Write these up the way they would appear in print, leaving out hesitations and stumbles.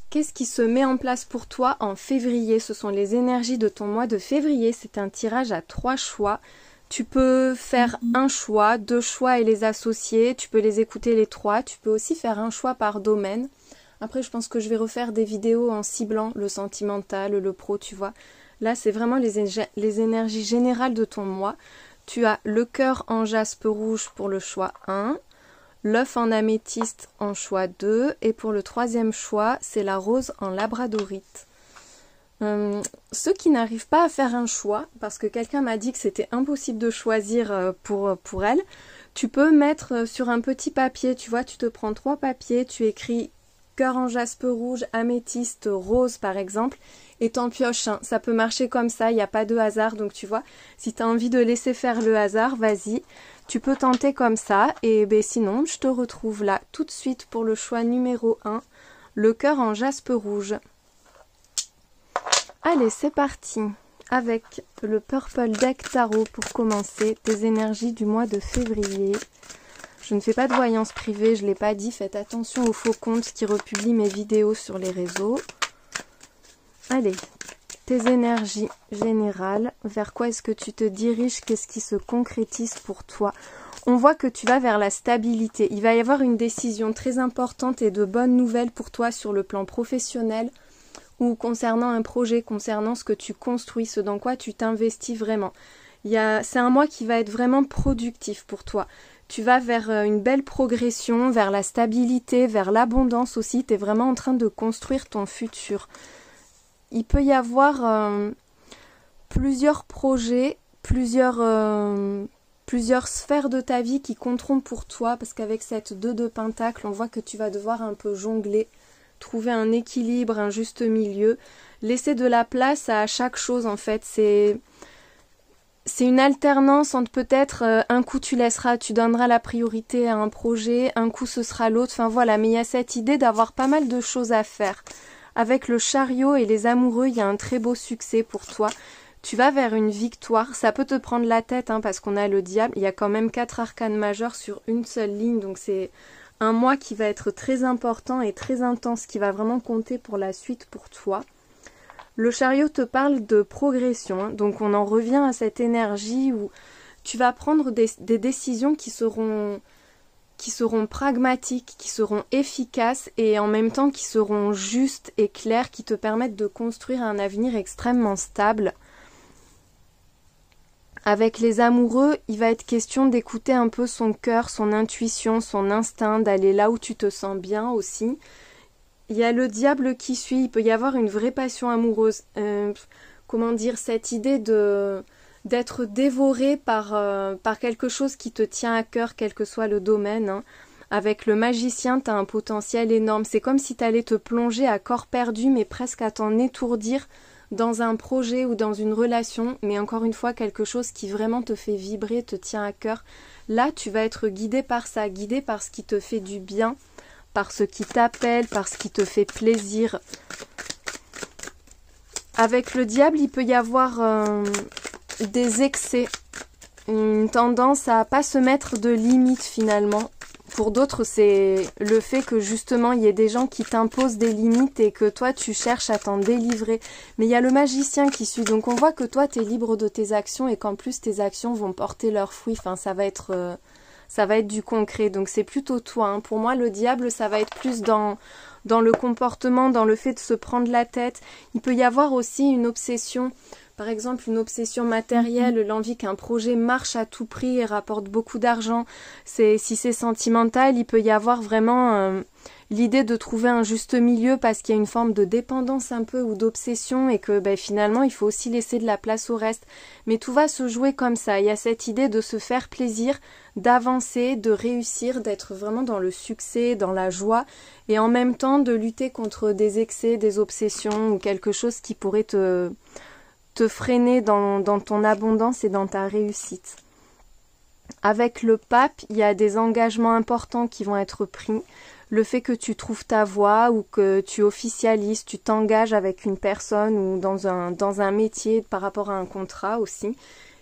Qu'est-ce qui se met en place pour toi en février? Ce sont les énergies de ton mois de février. C'est un tirage à 3 choix. Tu peux faire un choix, 2 choix et les associer. Tu peux les écouter les 3. Tu peux aussi faire un choix par domaine. Après, je pense que je vais refaire des vidéos en ciblant le sentimental, le pro, tu vois. Là, c'est vraiment les énergies générales de ton mois. Tu as le cœur en jaspe rouge pour le choix 1. L'œuf en améthyste en choix 2 et pour le 3e choix, c'est la rose en labradorite. Ceux qui n'arrivent pas à faire un choix, parce que quelqu'un m'a dit que c'était impossible de choisir pour elle, tu peux mettre sur un petit papier, tu vois, tu te prends 3 papiers, tu écris cœur en jaspe rouge, améthyste, rose par exemple, et t'en pioches un. Ça peut marcher comme ça, il n'y a pas de hasard, donc tu vois, si tu as envie de laisser faire le hasard, vas-y. Tu peux tenter comme ça, et ben sinon, je te retrouve là tout de suite pour le choix numéro 1, le cœur en jaspe rouge. Allez, c'est parti avec le Purple Deck Tarot pour commencer tes énergies du mois de février. Je ne fais pas de voyance privée, je ne l'ai pas dit, faites attention aux faux comptes qui republient mes vidéos sur les réseaux. Allez, tes énergies générales, vers quoi est-ce que tu te diriges, qu'est-ce qui se concrétise pour toi? On voit que tu vas vers la stabilité. Il va y avoir une décision très importante et de bonnes nouvelles pour toi sur le plan professionnel ou concernant un projet, concernant ce que tu construis, ce dans quoi tu t'investis vraiment. C'est un mois qui va être vraiment productif pour toi. Tu vas vers une belle progression, vers la stabilité, vers l'abondance aussi. Tu es vraiment en train de construire ton futur. Il peut y avoir plusieurs projets, plusieurs sphères de ta vie qui compteront pour toi, parce qu'avec cette 2 de pentacle, on voit que tu vas devoir un peu jongler, trouver un équilibre, un juste milieu, laisser de la place à chaque chose en fait. C'est une alternance entre peut-être un coup tu donneras la priorité à un projet, un coup ce sera l'autre, enfin voilà, mais il y a cette idée d'avoir pas mal de choses à faire. Avec le chariot et les amoureux, il y a un très beau succès pour toi. Tu vas vers une victoire. Ça peut te prendre la tête hein, parce qu'on a le diable. Il y a quand même 4 arcanes majeurs sur une seule ligne. Donc c'est un mois qui va être très important et très intense, qui va vraiment compter pour la suite pour toi. Le chariot te parle de progression. Hein, donc on en revient à cette énergie où tu vas prendre des décisions qui seront pragmatiques, qui seront efficaces et en même temps qui seront justes et claires, qui te permettent de construire un avenir extrêmement stable. Avec les amoureux, il va être question d'écouter un peu son cœur, son intuition, son instinct, d'aller là où tu te sens bien aussi. Il y a le diable qui suit, il peut y avoir une vraie passion amoureuse. Comment dire, cette idée d'être dévoré par quelque chose qui te tient à cœur, quel que soit le domaine. Hein. Avec le magicien, tu as un potentiel énorme. C'est comme si tu allais te plonger à corps perdu, mais presque à t'en étourdir dans un projet ou dans une relation. Mais encore une fois, quelque chose qui vraiment te fait vibrer, te tient à cœur. Là, tu vas être guidé par ça, guidé par ce qui te fait du bien, par ce qui t'appelle, par ce qui te fait plaisir. Avec le diable, il peut y avoir des excès, une tendance à pas se mettre de limites finalement. Pour d'autres, c'est le fait que justement il y ait des gens qui t'imposent des limites et que toi tu cherches à t'en délivrer. Mais il y a le magicien qui suit, donc on voit que toi tu es libre de tes actions et qu'en plus tes actions vont porter leurs fruits. Enfin, ça va être du concret, donc c'est plutôt toi. Hein. Pour moi, le diable, ça va être plus dans le comportement, dans le fait de se prendre la tête. Il peut y avoir aussi une obsession. Par exemple, une obsession matérielle, l'envie qu'un projet marche à tout prix et rapporte beaucoup d'argent. Si c'est sentimental, il peut y avoir vraiment l'idée de trouver un juste milieu parce qu'il y a une forme de dépendance un peu ou d'obsession et que finalement, il faut aussi laisser de la place au reste. Mais tout va se jouer comme ça. Il y a cette idée de se faire plaisir, d'avancer, de réussir, d'être vraiment dans le succès, dans la joie et en même temps de lutter contre des excès, des obsessions ou quelque chose qui pourrait te freiner dans ton abondance et dans ta réussite. Avec le pape, il y a des engagements importants qui vont être pris. Le fait que tu trouves ta voie ou que tu officialises, tu t'engages avec une personne ou dans un métier par rapport à un contrat aussi.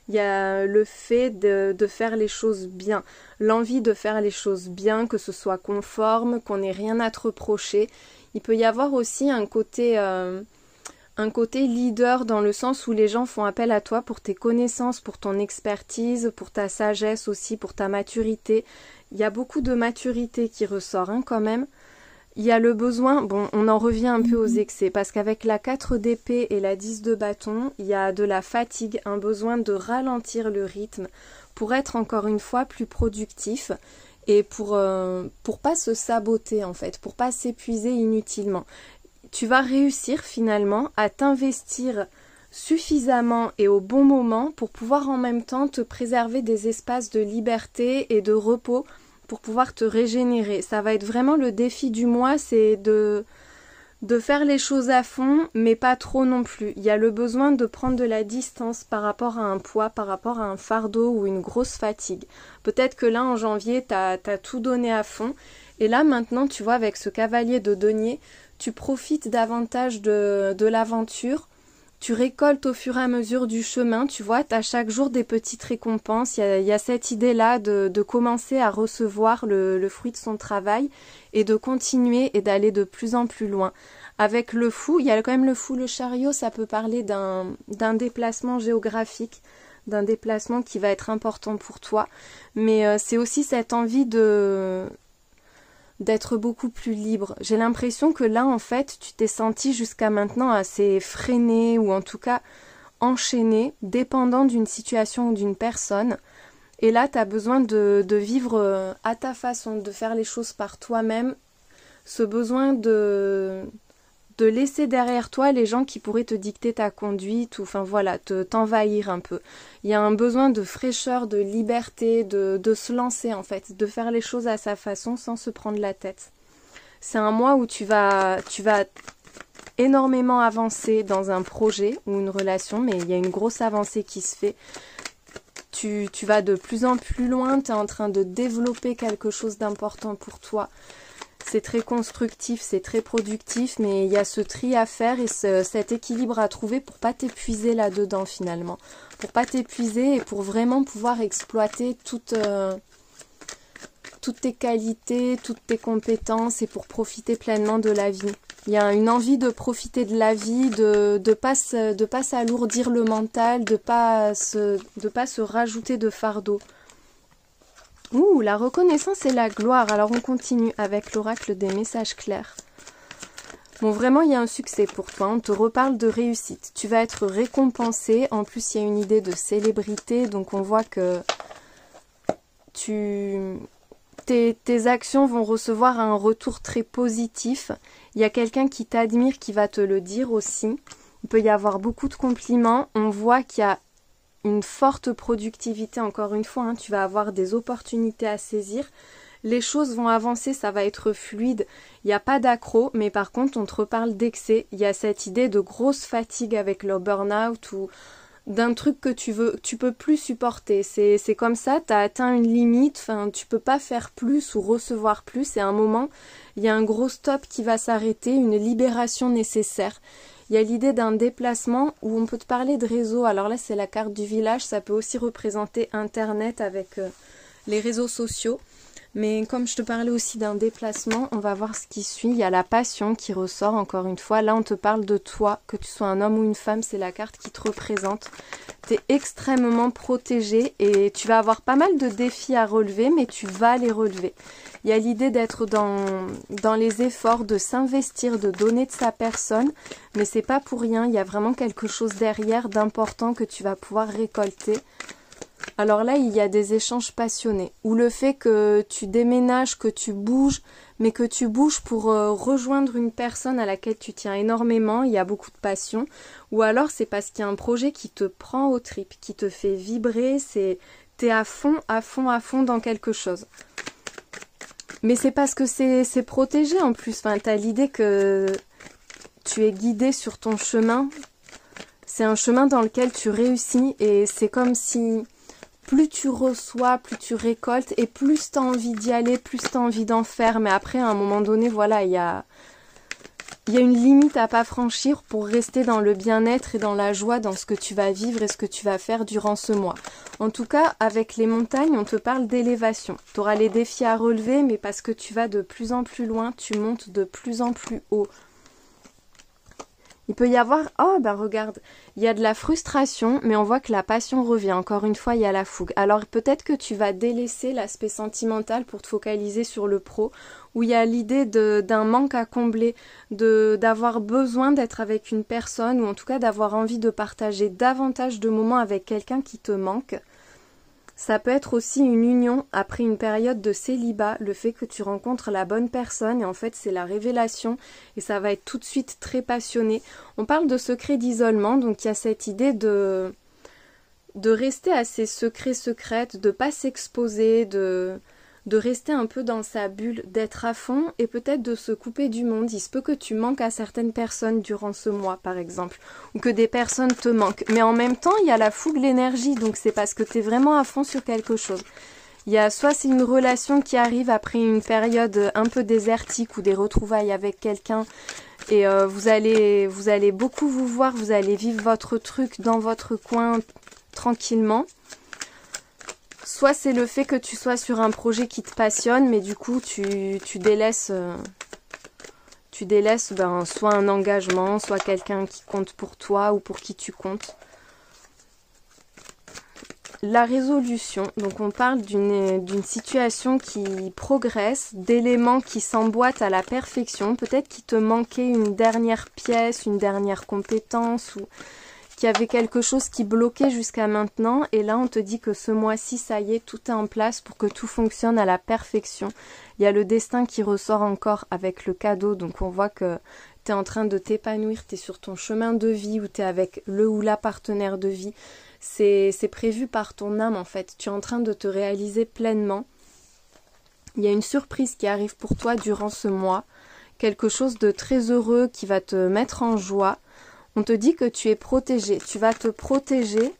Il y a le fait de faire les choses bien, l'envie de faire les choses bien, que ce soit conforme, qu'on n'ait rien à te reprocher. Il peut y avoir aussi un côté leader dans le sens où les gens font appel à toi pour tes connaissances, pour ton expertise, pour ta sagesse aussi, pour ta maturité. Il y a beaucoup de maturité qui ressort quand même. Il y a le besoin, bon, on en revient un peu aux excès, parce qu'avec la 4 d'épée et la 10 de bâton, il y a de la fatigue, un besoin de ralentir le rythme pour être encore une fois plus productif et pour pas se saboter en fait, pour pas s'épuiser inutilement. Tu vas réussir finalement à t'investir suffisamment et au bon moment pour pouvoir en même temps te préserver des espaces de liberté et de repos pour pouvoir te régénérer. Ça va être vraiment le défi du mois, c'est de faire les choses à fond, mais pas trop non plus. Il y a le besoin de prendre de la distance par rapport à un poids, par rapport à un fardeau ou une grosse fatigue. Peut-être que là, en janvier, t'as tout donné à fond. Et là, maintenant, tu vois, avec ce cavalier de denier, tu profites davantage de l'aventure. Tu récoltes au fur et à mesure du chemin, tu vois, tu as chaque jour des petites récompenses. Il y a cette idée-là de commencer à recevoir le fruit de son travail et de continuer et d'aller de plus en plus loin. Avec le fou, il y a quand même le fou, le chariot, ça peut parler d'un déplacement géographique, d'un déplacement qui va être important pour toi. Mais c'est aussi cette envie d'être beaucoup plus libre. J'ai l'impression que là, en fait, tu t'es senti jusqu'à maintenant assez freiné ou en tout cas enchaîné, dépendant d'une situation ou d'une personne. Et là, tu as besoin de vivre à ta façon, de faire les choses par toi-même. Ce besoin de laisser derrière toi les gens qui pourraient te dicter ta conduite ou enfin voilà, t'envahir un peu. Il y a un besoin de fraîcheur, de liberté, de se lancer en fait, de faire les choses à sa façon sans se prendre la tête. C'est un mois où tu vas énormément avancer dans un projet ou une relation, mais il y a une grosse avancée qui se fait. Tu vas de plus en plus loin, tu es en train de développer quelque chose d'important pour toi. C'est très constructif, c'est très productif, mais il y a ce tri à faire et cet équilibre à trouver pour pas t'épuiser là-dedans finalement. Pour pas t'épuiser et pour vraiment pouvoir exploiter toutes tes qualités, toutes tes compétences et pour profiter pleinement de la vie. Il y a une envie de profiter de la vie, de pas s'alourdir le mental, de pas se rajouter de fardeau. Ouh, la reconnaissance et la gloire. Alors on continue avec l'oracle des messages clairs. Bon, vraiment, il y a un succès pour toi. On te reparle de réussite. Tu vas être récompensé. En plus, il y a une idée de célébrité. Donc on voit que tes actions vont recevoir un retour très positif. Il y a quelqu'un qui t'admire qui va te le dire aussi. Il peut y avoir beaucoup de compliments. On voit qu'il y a une forte productivité, encore une fois, tu vas avoir des opportunités à saisir. Les choses vont avancer, ça va être fluide. Il n'y a pas d'accro, mais par contre, on te reparle d'excès. Il y a cette idée de grosse fatigue avec le burn-out ou d'un truc que tu peux plus supporter. C'est comme ça, tu as atteint une limite, tu peux pas faire plus ou recevoir plus. Et à un moment, il y a un gros stop qui va s'arrêter, une libération nécessaire. Il y a l'idée d'un déplacement où on peut te parler de réseau. Alors là, c'est la carte du village. Ça peut aussi représenter Internet avec les réseaux sociaux. Mais comme je te parlais aussi d'un déplacement, on va voir ce qui suit. Il y a la passion qui ressort encore une fois. Là, on te parle de toi, que tu sois un homme ou une femme. C'est la carte qui te représente. Tu es extrêmement protégé et tu vas avoir pas mal de défis à relever, mais tu vas les relever. Il y a l'idée d'être dans les efforts, de s'investir, de donner de sa personne, mais c'est pas pour rien. Il y a vraiment quelque chose derrière d'important que tu vas pouvoir récolter. Alors là, il y a des échanges passionnés, ou le fait que tu déménages, que tu bouges, mais que tu bouges pour rejoindre une personne à laquelle tu tiens énormément, il y a beaucoup de passion, ou alors c'est parce qu'il y a un projet qui te prend aux tripes, qui te fait vibrer, t'es à fond dans quelque chose. Mais c'est parce que c'est protégé en plus, t'as l'idée que tu es guidé sur ton chemin, c'est un chemin dans lequel tu réussis et c'est comme si plus tu reçois, plus tu récoltes et plus tu as envie d'y aller, plus tu as envie d'en faire. Mais après, à un moment donné, voilà, il y a il y a une limite à pas franchir pour rester dans le bien-être et dans la joie dans ce que tu vas vivre et ce que tu vas faire durant ce mois. En tout cas, avec les montagnes, on te parle d'élévation. Tu auras les défis à relever, mais parce que tu vas de plus en plus loin, tu montes de plus en plus haut. Il peut y avoir, oh ben regarde, il y a de la frustration, mais on voit que la passion revient. Encore une fois, il y a la fougue. Alors peut-être que tu vas délaisser l'aspect sentimental pour te focaliser sur le pro, où il y a l'idée d'un manque à combler, d'avoir besoin d'être avec une personne, ou en tout cas d'avoir envie de partager davantage de moments avec quelqu'un qui te manque. Ça peut être aussi une union après une période de célibat, le fait que tu rencontres la bonne personne et en fait c'est la révélation et ça va être tout de suite très passionné. On parle de secret d'isolement, donc il y a cette idée de rester assez secrète, de pas s'exposer, de rester un peu dans sa bulle, d'être à fond et peut-être de se couper du monde. Il se peut que tu manques à certaines personnes durant ce mois par exemple, ou que des personnes te manquent. Mais en même temps, il y a la fougue, l'énergie, donc c'est parce que tu es vraiment à fond sur quelque chose. Il y a soit c'est une relation qui arrive après une période un peu désertique ou des retrouvailles avec quelqu'un et vous allez beaucoup vous voir, vous allez vivre votre truc dans votre coin tranquillement. Soit c'est le fait que tu sois sur un projet qui te passionne, mais du coup tu délaisses soit un engagement, soit quelqu'un qui compte pour toi ou pour qui tu comptes. La résolution, donc on parle d'une situation qui progresse, d'éléments qui s'emboîtent à la perfection, peut-être qu'il te manquait une dernière pièce, une dernière compétence ou qu'il y avait quelque chose qui bloquait jusqu'à maintenant et là on te dit que ce mois-ci ça y est, tout est en place pour que tout fonctionne à la perfection. Il y a le destin qui ressort encore avec le cadeau, donc on voit que tu es en train de t'épanouir, tu es sur ton chemin de vie ou tu es avec le ou la partenaire de vie. C'est prévu par ton âme en fait, tu es en train de te réaliser pleinement. Il y a une surprise qui arrive pour toi durant ce mois, quelque chose de très heureux qui va te mettre en joie. On te dit que tu es protégé, tu vas te protéger.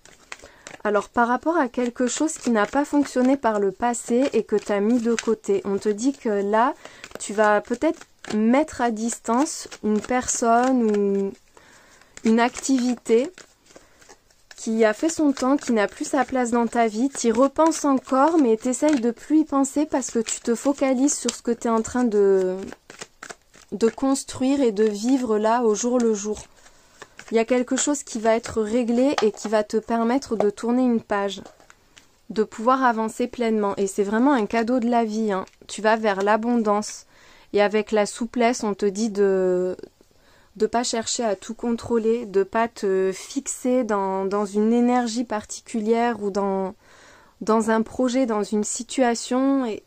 Alors par rapport à quelque chose qui n'a pas fonctionné par le passé et que tu as mis de côté, on te dit que là, tu vas peut-être mettre à distance une personne ou une activité qui a fait son temps, qui n'a plus sa place dans ta vie. Tu y repenses encore, mais tu essayes de plus y penser parce que tu te focalises sur ce que tu es en train de construire et de vivre là au jour le jour. Il y a quelque chose qui va être réglé et qui va te permettre de tourner une page, de pouvoir avancer pleinement. Et c'est vraiment un cadeau de la vie, hein. Tu vas vers l'abondance. Et avec la souplesse, on te dit de pas chercher à tout contrôler, de pas te fixer dans une énergie particulière ou dans un projet, dans une situation. Et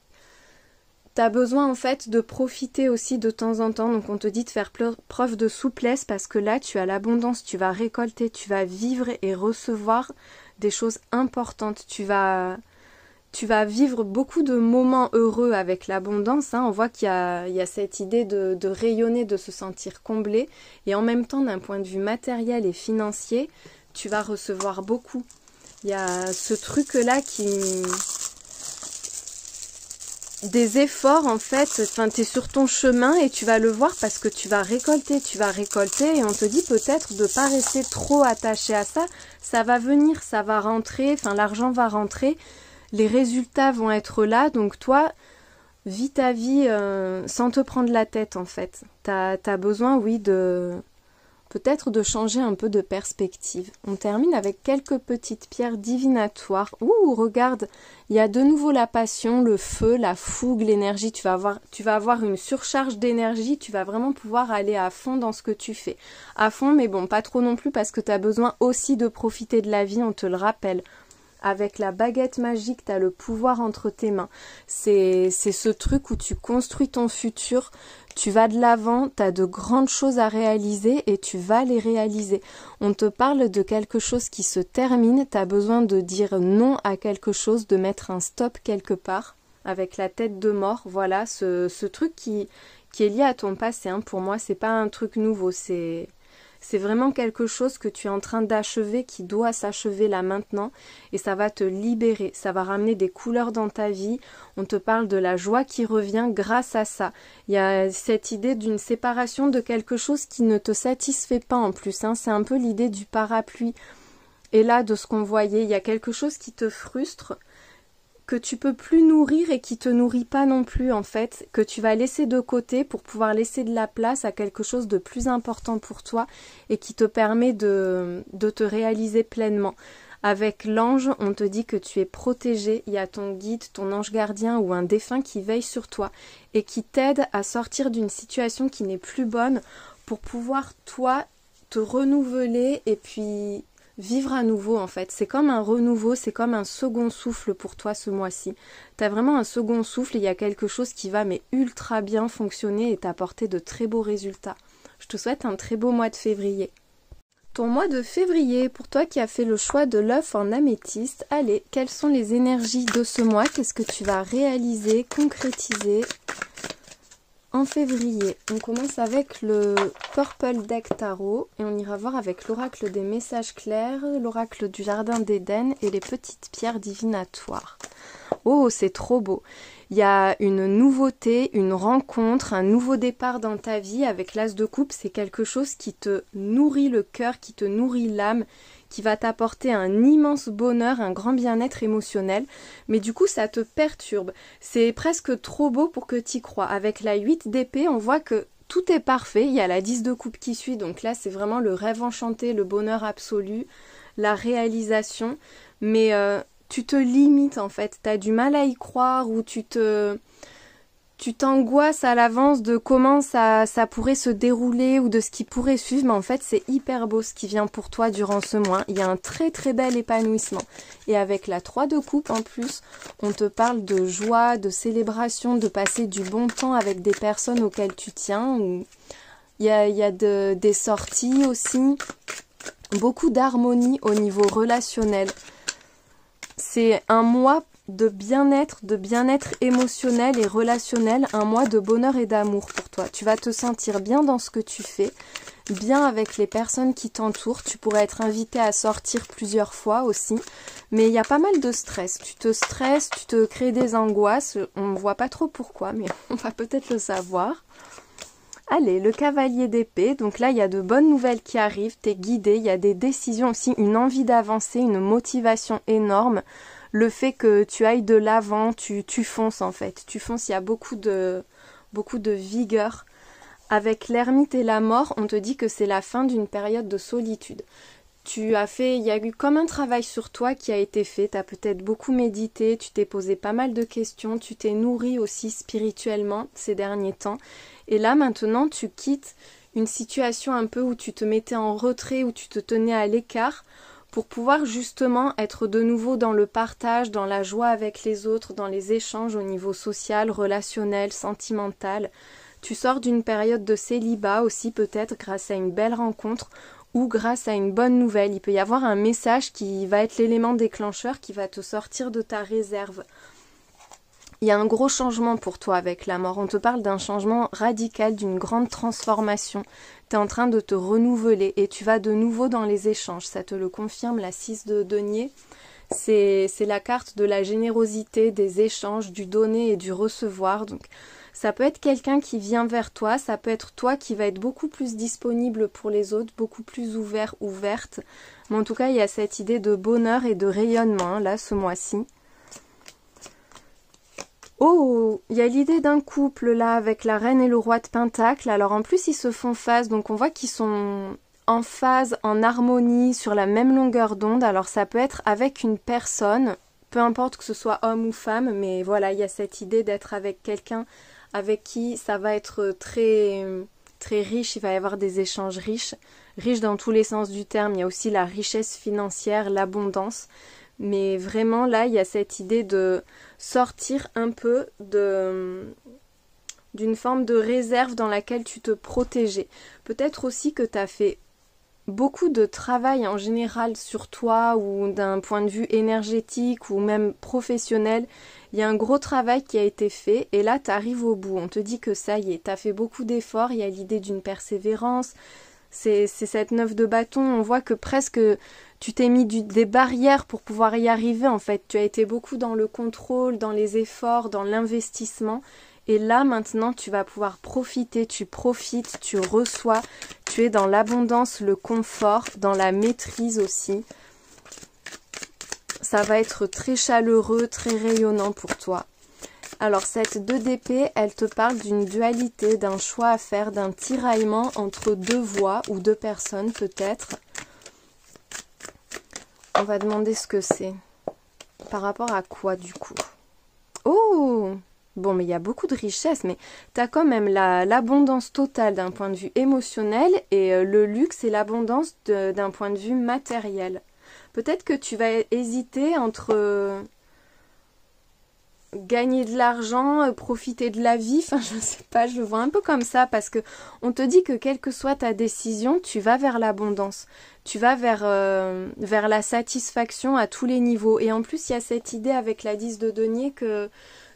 tu as besoin en fait de profiter aussi de temps en temps, donc on te dit de faire preuve de souplesse parce que là tu as l'abondance, tu vas récolter, tu vas vivre et recevoir des choses importantes, tu vas vivre beaucoup de moments heureux avec l'abondance, hein. On voit qu'il y a cette idée de rayonner, de se sentir comblé et en même temps d'un point de vue matériel et financier, tu vas recevoir beaucoup. Il y a ce truc là des efforts en fait, enfin tu es sur ton chemin et tu vas le voir parce que tu vas récolter et on te dit peut-être de pas rester trop attaché à ça, ça va venir, ça va rentrer, enfin l'argent va rentrer, les résultats vont être là, donc toi vis ta vie sans te prendre la tête en fait, t'as besoin oui peut-être de changer un peu de perspective. On termine avec quelques petites pierres divinatoires. Ouh, regarde, il y a de nouveau la passion, le feu, la fougue, l'énergie. Tu vas avoir une surcharge d'énergie. Tu vas vraiment pouvoir aller à fond dans ce que tu fais. À fond, mais bon, pas trop non plus parce que tu as besoin aussi de profiter de la vie, on te le rappelle. Avec la baguette magique, tu as le pouvoir entre tes mains. C'est ce truc où tu construis ton futur, tu vas de l'avant, tu as de grandes choses à réaliser et tu vas les réaliser. On te parle de quelque chose qui se termine, tu as besoin de dire non à quelque chose, de mettre un stop quelque part avec la tête de mort. Voilà, ce truc qui est lié à ton passé, hein. Pour moi, c'est pas un truc nouveau, c'est C'est vraiment quelque chose que tu es en train d'achever, qui doit s'achever là maintenant, et ça va te libérer, ça va ramener des couleurs dans ta vie. On te parle de la joie qui revient grâce à ça. Il y a cette idée d'une séparation de quelque chose qui ne te satisfait pas en plus, hein. C'est un peu l'idée du parapluie. Et là, de ce qu'on voyait, il y a quelque chose qui te frustre, que tu peux plus nourrir et qui te nourrit pas non plus en fait, que tu vas laisser de côté pour pouvoir laisser de la place à quelque chose de plus important pour toi et qui te permet de te réaliser pleinement. Avec l'ange, on te dit que tu es protégé, il y a ton guide, ton ange gardien ou un défunt qui veille sur toi et qui t'aide à sortir d'une situation qui n'est plus bonne pour pouvoir toi te renouveler et puis vivre à nouveau en fait. C'est comme un renouveau, c'est comme un second souffle pour toi ce mois-ci. T'as vraiment un second souffle, il y a quelque chose qui va mais ultra bien fonctionner et t'apporter de très beaux résultats. Je te souhaite un très beau mois de février. Ton mois de février, pour toi qui as fait le choix de l'œuf en améthyste, allez, quelles sont les énergies de ce mois? Qu'est-ce que tu vas réaliser, concrétiser en février? On commence avec le Purple Deck Tarot et on ira voir avec l'oracle des messages clairs, l'oracle du jardin d'Éden et les petites pierres divinatoires. Oh, c'est trop beau! Il y a une nouveauté, une rencontre, un nouveau départ dans ta vie avec l'As de coupe. C'est quelque chose qui te nourrit le cœur, qui te nourrit l'âme, qui va t'apporter un immense bonheur, un grand bien-être émotionnel. Mais du coup, ça te perturbe. C'est presque trop beau pour que tu y crois. Avec la 8 d'épée, on voit que tout est parfait. Il y a la 10 de coupe qui suit. Donc là, c'est vraiment le rêve enchanté, le bonheur absolu, la réalisation. Mais tu te limites en fait, tu as du mal à y croire ou tu t'angoisses à l'avance de comment ça pourrait se dérouler ou de ce qui pourrait suivre, mais en fait c'est hyper beau ce qui vient pour toi durant ce mois. Il y a un très très bel épanouissement. Et avec la 3 de coupe en plus, on te parle de joie, de célébration, de passer du bon temps avec des personnes auxquelles tu tiens. Il y a des sorties aussi, beaucoup d'harmonie au niveau relationnel. C'est un mois de bien-être émotionnel et relationnel, un mois de bonheur et d'amour pour toi. Tu vas te sentir bien dans ce que tu fais, bien avec les personnes qui t'entourent. Tu pourrais être invité à sortir plusieurs fois aussi, mais il y a pas mal de stress. Tu te stresses, tu te crées des angoisses. On ne voit pas trop pourquoi, mais on va peut-être le savoir. Allez, le cavalier d'épée, donc là il y a de bonnes nouvelles qui arrivent, t'es guidé, il y a des décisions aussi, une envie d'avancer, une motivation énorme, le fait que tu ailles de l'avant, tu fonces en fait, tu fonces, il y a beaucoup de vigueur. Avec l'ermite et la mort, on te dit que c'est la fin d'une période de solitude. Il y a eu comme un travail sur toi qui a été fait, tu as peut-être beaucoup médité, tu t'es posé pas mal de questions, tu t'es nourri aussi spirituellement ces derniers temps. Et là maintenant tu quittes une situation un peu où tu te mettais en retrait, où tu te tenais à l'écart pour pouvoir justement être de nouveau dans le partage, dans la joie avec les autres, dans les échanges au niveau social, relationnel, sentimental. Tu sors d'une période de célibat aussi peut-être grâce à une belle rencontre ou grâce à une bonne nouvelle. Il peut y avoir un message qui va être l'élément déclencheur qui va te sortir de ta réserve. Il y a un gros changement pour toi avec la mort. On te parle d'un changement radical, d'une grande transformation. Tu es en train de te renouveler et tu vas de nouveau dans les échanges. Ça te le confirme, la 6 de denier. C'est la carte de la générosité, des échanges, du donner et du recevoir. Donc ça peut être quelqu'un qui vient vers toi, ça peut être toi qui va être beaucoup plus disponible pour les autres, beaucoup plus ouvert, ouverte. Mais en tout cas, il y a cette idée de bonheur et de rayonnement, hein, là, ce mois-ci. Oh, il y a l'idée d'un couple là avec la reine et le roi de Pentacle. Alors en plus ils se font face, donc on voit qu'ils sont en phase, en harmonie, sur la même longueur d'onde. Alors ça peut être avec une personne, peu importe que ce soit homme ou femme, mais voilà, il y a cette idée d'être avec quelqu'un avec qui ça va être très, très riche, il va y avoir des échanges riches dans tous les sens du terme. Il y a aussi la richesse financière, l'abondance. Mais vraiment, là, il y a cette idée de sortir un peu d'une forme de réserve dans laquelle tu te protégeais. Peut-être aussi que tu as fait beaucoup de travail en général sur toi ou d'un point de vue énergétique ou même professionnel. Il y a un gros travail qui a été fait et là, tu arrives au bout. On te dit que ça y est, tu as fait beaucoup d'efforts. Il y a l'idée d'une persévérance, C'est cette 9 de bâton, on voit que presque tu t'es mis des barrières pour pouvoir y arriver en fait. Tu as été beaucoup dans le contrôle, dans les efforts, dans l'investissement. Et là maintenant tu vas pouvoir profiter, tu profites, tu reçois, tu es dans l'abondance, le confort, dans la maîtrise aussi. Ça va être très chaleureux, très rayonnant pour toi. Alors cette 2 d'épée, elle te parle d'une dualité, d'un choix à faire, d'un tiraillement entre deux voies ou deux personnes peut-être. On va demander ce que c'est. Par rapport à quoi du coup? Oh! Bon, mais il y a beaucoup de richesse, mais tu as quand même l'abondance totale d'un point de vue émotionnel et le luxe et l'abondance d'un point de vue matériel. Peut-être que tu vas hésiter entre gagner de l'argent, profiter de la vie, enfin je sais pas, je le vois un peu comme ça parce que on te dit que quelle que soit ta décision, tu vas vers l'abondance, tu vas vers la satisfaction à tous les niveaux. Et en plus il y a cette idée avec la 10 de denier que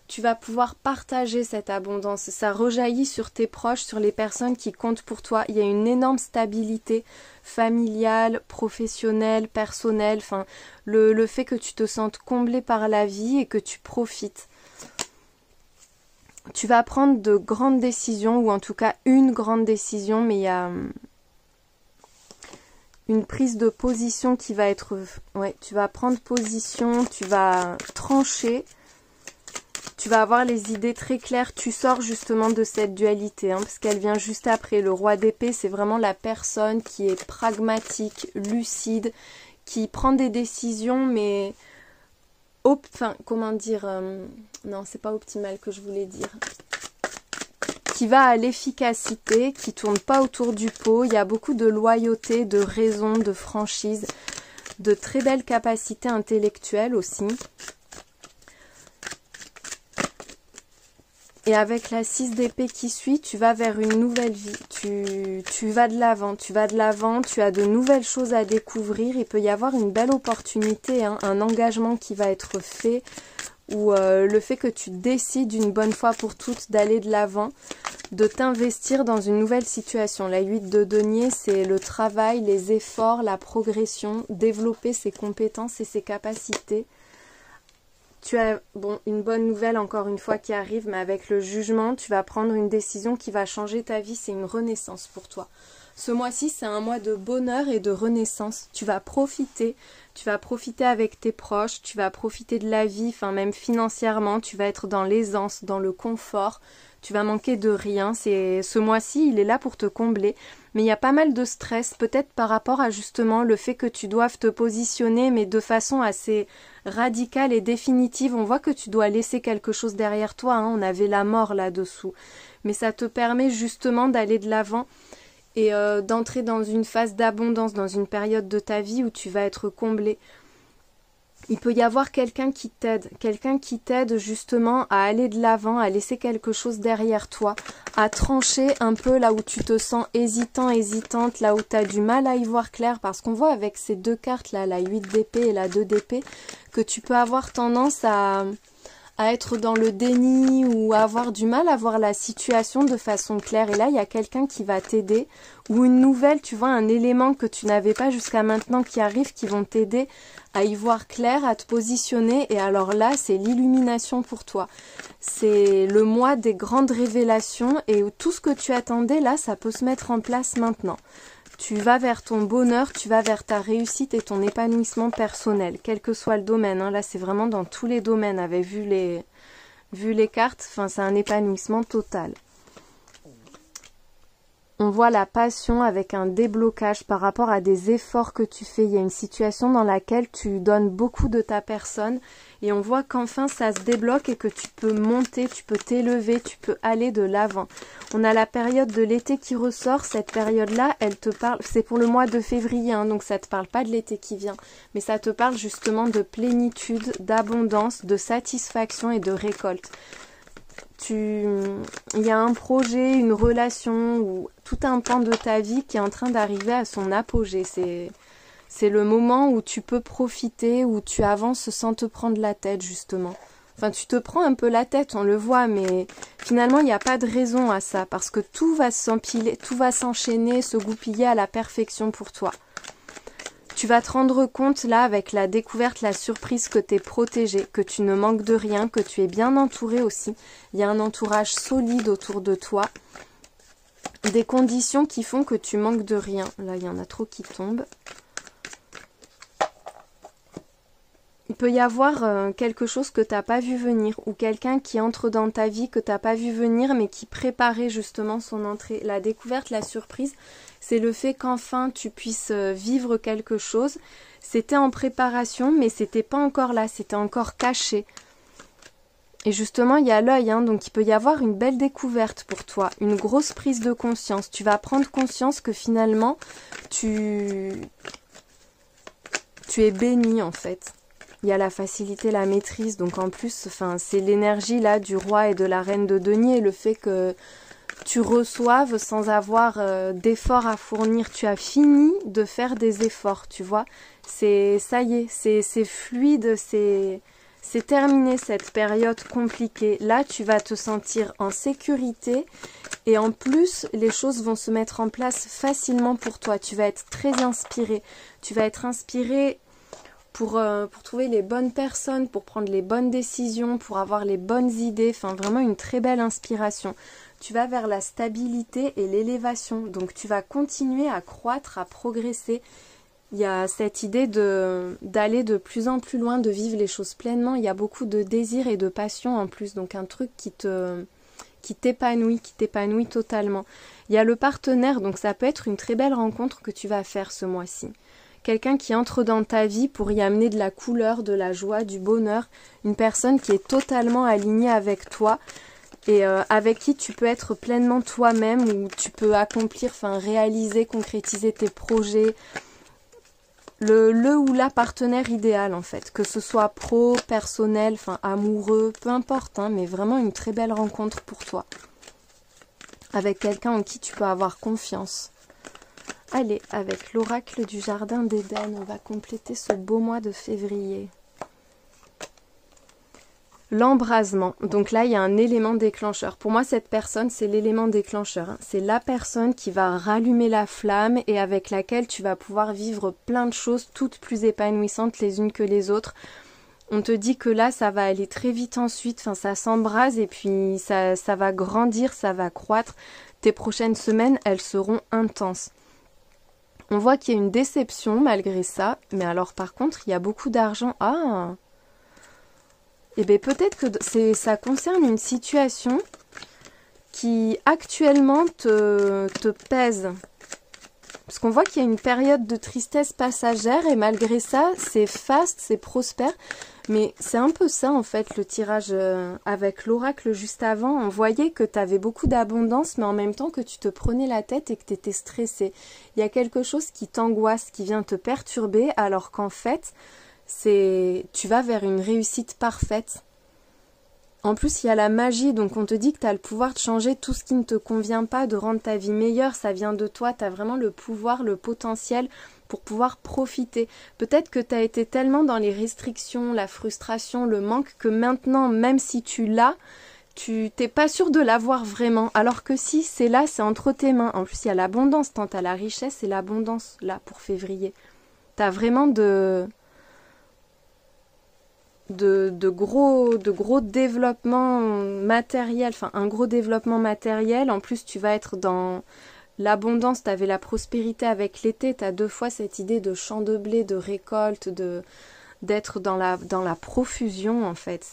tu vas pouvoir partager cette abondance, ça rejaillit sur tes proches, sur les personnes qui comptent pour toi. Il y a une énorme stabilité familiale, professionnelle, personnelle, enfin le fait que tu te sentes comblé par la vie et que tu profites. Tu vas prendre de grandes décisions, ou en tout cas une grande décision, mais il y a une prise de position qui va être... Ouais, tu vas prendre position, tu vas trancher. Tu vas avoir les idées très claires, tu sors justement de cette dualité, hein, parce qu'elle vient juste après. Le roi d'épée, c'est vraiment la personne qui est pragmatique, lucide, qui prend des décisions, mais... Enfin, comment dire... non, c'est pas optimal que je voulais dire. Qui va à l'efficacité, qui tourne pas autour du pot. Il y a beaucoup de loyauté, de raison, de franchise, de très belles capacités intellectuelles aussi. Et avec la 6 d'épée qui suit, tu vas vers une nouvelle vie. Tu vas de l'avant, tu as de nouvelles choses à découvrir. Il peut y avoir une belle opportunité, hein, un engagement qui va être fait, ou le fait que tu décides une bonne fois pour toutes d'aller de l'avant, de t'investir dans une nouvelle situation. La 8 de denier, c'est le travail, les efforts, la progression, développer ses compétences et ses capacités. Tu as une bonne nouvelle encore une fois qui arrive, mais avec le jugement, tu vas prendre une décision qui va changer ta vie. C'est une renaissance pour toi. Ce mois-ci, c'est un mois de bonheur et de renaissance. Tu vas profiter avec tes proches, tu vas profiter de la vie, enfin même financièrement, tu vas être dans l'aisance, dans le confort. Tu vas manquer de rien. Ce mois-ci, il est là pour te combler. Mais il y a pas mal de stress, peut-être par rapport à justement le fait que tu doives te positionner, mais de façon assez radicale et définitive. On voit que tu dois laisser quelque chose derrière toi, hein. On avait la mort là-dessous. Mais ça te permet justement d'aller de l'avant et d'entrer dans une phase d'abondance, dans une période de ta vie où tu vas être comblé. Il peut y avoir quelqu'un qui t'aide justement à aller de l'avant, à laisser quelque chose derrière toi, à trancher un peu là où tu te sens hésitant, hésitante, là où tu as du mal à y voir clair, parce qu'on voit avec ces deux cartes là, la 8 d'épée et la 2 d'épée, que tu peux avoir tendance à être dans le déni ou à avoir du mal à voir la situation de façon claire. Et là, il y a quelqu'un qui va t'aider, ou une nouvelle, tu vois, un élément que tu n'avais pas jusqu'à maintenant qui arrive, qui vont t'aider à y voir clair, à te positionner. Et alors là, c'est l'illumination pour toi. C'est le mois des grandes révélations et où tout ce que tu attendais, là, ça peut se mettre en place maintenant. Tu vas vers ton bonheur, tu vas vers ta réussite et ton épanouissement personnel, quel que soit le domaine. Hein. Là, c'est vraiment dans tous les domaines. Avec vu les cartes, enfin, c'est un épanouissement total. On voit la passion avec un déblocage par rapport à des efforts que tu fais. Il y a une situation dans laquelle tu donnes beaucoup de ta personne et on voit qu'enfin ça se débloque et que tu peux monter, tu peux t'élever, tu peux aller de l'avant. On a la période de l'été qui ressort. Cette période-là, elle te parle, c'est pour le mois de février, hein, donc ça te parle pas de l'été qui vient, mais ça te parle justement de plénitude, d'abondance, de satisfaction et de récolte. Il y a un projet, une relation ou tout un pan de ta vie qui est en train d'arriver à son apogée. C'est le moment où tu peux profiter, où tu avances sans te prendre la tête justement. Enfin, tu te prends un peu la tête, on le voit, mais finalement, il n'y a pas de raison à ça, parce que tout va s'empiler, tout va s'enchaîner, se goupiller à la perfection pour toi. Tu vas te rendre compte, là, avec la découverte, la surprise, que tu es protégé, que tu ne manques de rien, que tu es bien entouré aussi. Il y a un entourage solide autour de toi. Des conditions qui font que tu manques de rien. Là, il y en a trop qui tombent. Il peut y avoir quelque chose que tu n'as pas vu venir, ou quelqu'un qui entre dans ta vie que tu n'as pas vu venir, mais qui préparait justement son entrée. La découverte, la surprise, c'est le fait qu'enfin tu puisses vivre quelque chose. C'était en préparation, mais c'était pas encore là, c'était encore caché. Et justement, il y a l'œil, hein, donc il peut y avoir une belle découverte pour toi, une grosse prise de conscience. Tu vas prendre conscience que finalement, tu es béni en fait. Il y a la facilité, la maîtrise, donc en plus, c'est l'énergie là du roi et de la reine de denier, le fait que tu reçoives sans avoir d'efforts à fournir. Tu as fini de faire des efforts, tu vois. Ça y est, c'est fluide, c'est terminé cette période compliquée. Là, tu vas te sentir en sécurité et en plus, les choses vont se mettre en place facilement pour toi. Tu vas être très inspiré. Tu vas être inspiré pour trouver les bonnes personnes, pour prendre les bonnes décisions, pour avoir les bonnes idées. Enfin, vraiment une très belle inspiration. Tu vas vers la stabilité et l'élévation. Donc, tu vas continuer à croître, à progresser. Il y a cette idée d'aller de plus en plus loin, de vivre les choses pleinement. Il y a beaucoup de désir et de passion en plus. Donc, un truc qui t'épanouit totalement. Il y a le partenaire. Donc, ça peut être une très belle rencontre que tu vas faire ce mois-ci. Quelqu'un qui entre dans ta vie pour y amener de la couleur, de la joie, du bonheur. Une personne qui est totalement alignée avec toi. Et avec qui tu peux être pleinement toi-même, où tu peux accomplir, réaliser, concrétiser tes projets. Le ou la partenaire idéal en fait, que ce soit pro, personnel, amoureux, peu importe, hein, mais vraiment une très belle rencontre pour toi. Avec quelqu'un en qui tu peux avoir confiance. Allez, avec l'oracle du jardin d'Éden, on va compléter ce beau mois de février. L'embrasement. Donc là, il y a un élément déclencheur. Pour moi, cette personne, c'est l'élément déclencheur. Hein. C'est la personne qui va rallumer la flamme et avec laquelle tu vas pouvoir vivre plein de choses, toutes plus épanouissantes les unes que les autres. On te dit que là, ça va aller très vite ensuite. Ça s'embrase et puis ça va grandir, ça va croître. Tes prochaines semaines, elles seront intenses. On voit qu'il y a une déception malgré ça. Mais alors, par contre, il y a beaucoup d'argent. Ah! Eh bien, peut-être que ça concerne une situation qui actuellement te pèse. Parce qu'on voit qu'il y a une période de tristesse passagère et malgré ça, c'est faste, c'est prospère. Mais c'est un peu ça en fait, le tirage avec l'oracle juste avant. On voyait que tu avais beaucoup d'abondance, mais en même temps que tu te prenais la tête et que tu étais stressé. Il y a quelque chose qui t'angoisse, qui vient te perturber, alors qu'en fait... tu vas vers une réussite parfaite. En plus, il y a la magie, donc on te dit que tu as le pouvoir de changer tout ce qui ne te convient pas, de rendre ta vie meilleure, ça vient de toi, tu as vraiment le pouvoir, le potentiel pour pouvoir profiter. Peut-être que tu as été tellement dans les restrictions, la frustration, le manque, que maintenant, même si tu l'as, tu t'es pas sûr de l'avoir vraiment. Alors que si, c'est là, c'est entre tes mains. En plus, il y a l'abondance, tant à la richesse et l'abondance, là, pour février. Tu as vraiment de gros développement matériel, un gros développement matériel. En plus, tu vas être dans l'abondance, tu avais la prospérité avec l'été, tu as 2 fois cette idée de champ de blé, de récolte, d'être dans la profusion en fait.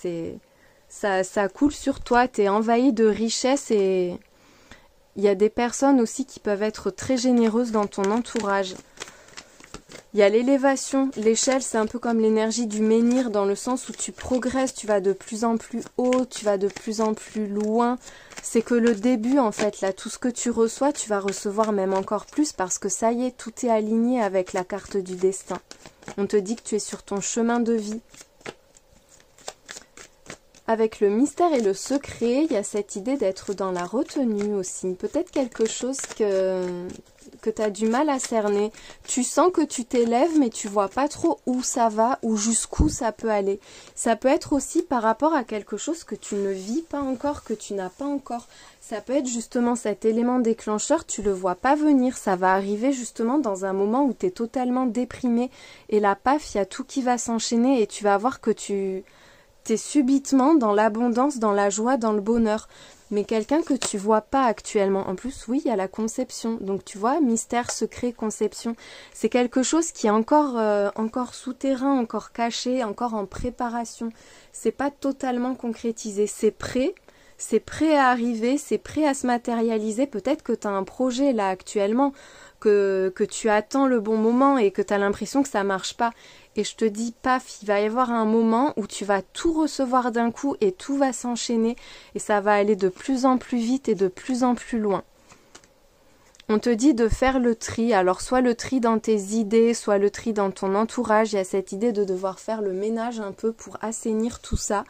Ça coule sur toi, tu es envahi de richesse et il y a des personnes aussi qui peuvent être très généreuses dans ton entourage. Il y a l'élévation, l'échelle, c'est un peu comme l'énergie du menhir dans le sens où tu progresses, tu vas de plus en plus haut, tu vas de plus en plus loin. C'est que le début en fait, là, tout ce que tu reçois, tu vas recevoir même encore plus parce que ça y est, tout est aligné avec la carte du destin. On te dit que tu es sur ton chemin de vie. Avec le mystère et le secret, il y a cette idée d'être dans la retenue aussi. Peut-être quelque chose que tu as du mal à cerner. Tu sens que tu t'élèves, mais tu vois pas trop où ça va ou jusqu'où ça peut aller. Ça peut être aussi par rapport à quelque chose que tu ne vis pas encore, que tu n'as pas encore. Ça peut être justement cet élément déclencheur, tu le vois pas venir. Ça va arriver justement dans un moment où tu es totalement déprimé. Et là, paf, il y a tout qui va s'enchaîner et tu vas voir que tu es subitement dans l'abondance, dans la joie, dans le bonheur. Mais quelqu'un que tu vois pas actuellement. En plus, oui, il y a la conception. Donc tu vois, mystère, secret, conception. C'est quelque chose qui est encore souterrain, encore caché, encore en préparation. C'est pas totalement concrétisé. C'est prêt à arriver, c'est prêt à se matérialiser. Peut-être que tu as un projet là actuellement, que tu attends le bon moment et que tu as l'impression que ça marche pas. Et je te dis, paf, il va y avoir un moment où tu vas tout recevoir d'un coup et tout va s'enchaîner et ça va aller de plus en plus vite et de plus en plus loin. On te dit de faire le tri, alors soit le tri dans tes idées, soit le tri dans ton entourage. Il y a cette idée de devoir faire le ménage un peu pour assainir tout ça,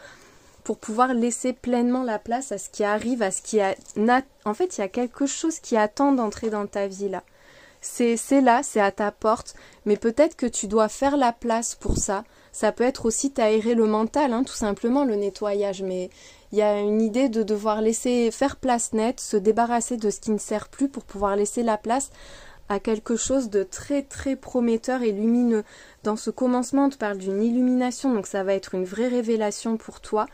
pour pouvoir laisser pleinement la place à ce qui arrive, à ce qui a... En fait, il y a quelque chose qui attend d'entrer dans ta vie là. C'est là, c'est à ta porte, mais peut-être que tu dois faire la place pour ça. Ça peut être aussi t'aérer le mental, tout simplement le nettoyage, mais il y a une idée de devoir laisser faire place nette, se débarrasser de ce qui ne sert plus pour pouvoir laisser la place à quelque chose de très très prometteur et lumineux. Dans ce commencement, on te parle d'une illumination, donc ça va être une vraie révélation pour toi.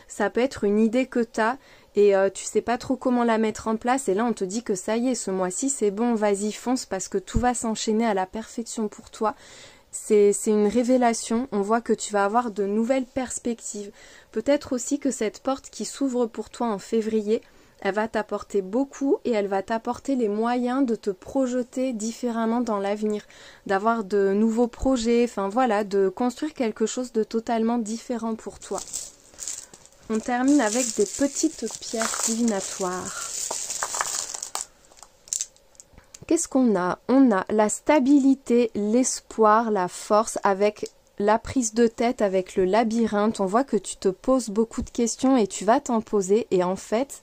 Ça peut être une idée que tu as et tu sais pas trop comment la mettre en place et là on te dit que ça y est, ce mois-ci c'est bon, vas-y fonce parce que tout va s'enchaîner à la perfection pour toi. C'est une révélation, on voit que tu vas avoir de nouvelles perspectives. Peut-être aussi que cette porte qui s'ouvre pour toi en février, elle va t'apporter beaucoup et elle va t'apporter les moyens de te projeter différemment dans l'avenir, d'avoir de nouveaux projets, enfin voilà, de construire quelque chose de totalement différent pour toi. On termine avec des petites pierres divinatoires. Qu'est-ce qu'on a? On a la stabilité, l'espoir, la force avec la prise de tête, avec le labyrinthe. On voit que tu te poses beaucoup de questions et tu vas t'en poser. Et en fait,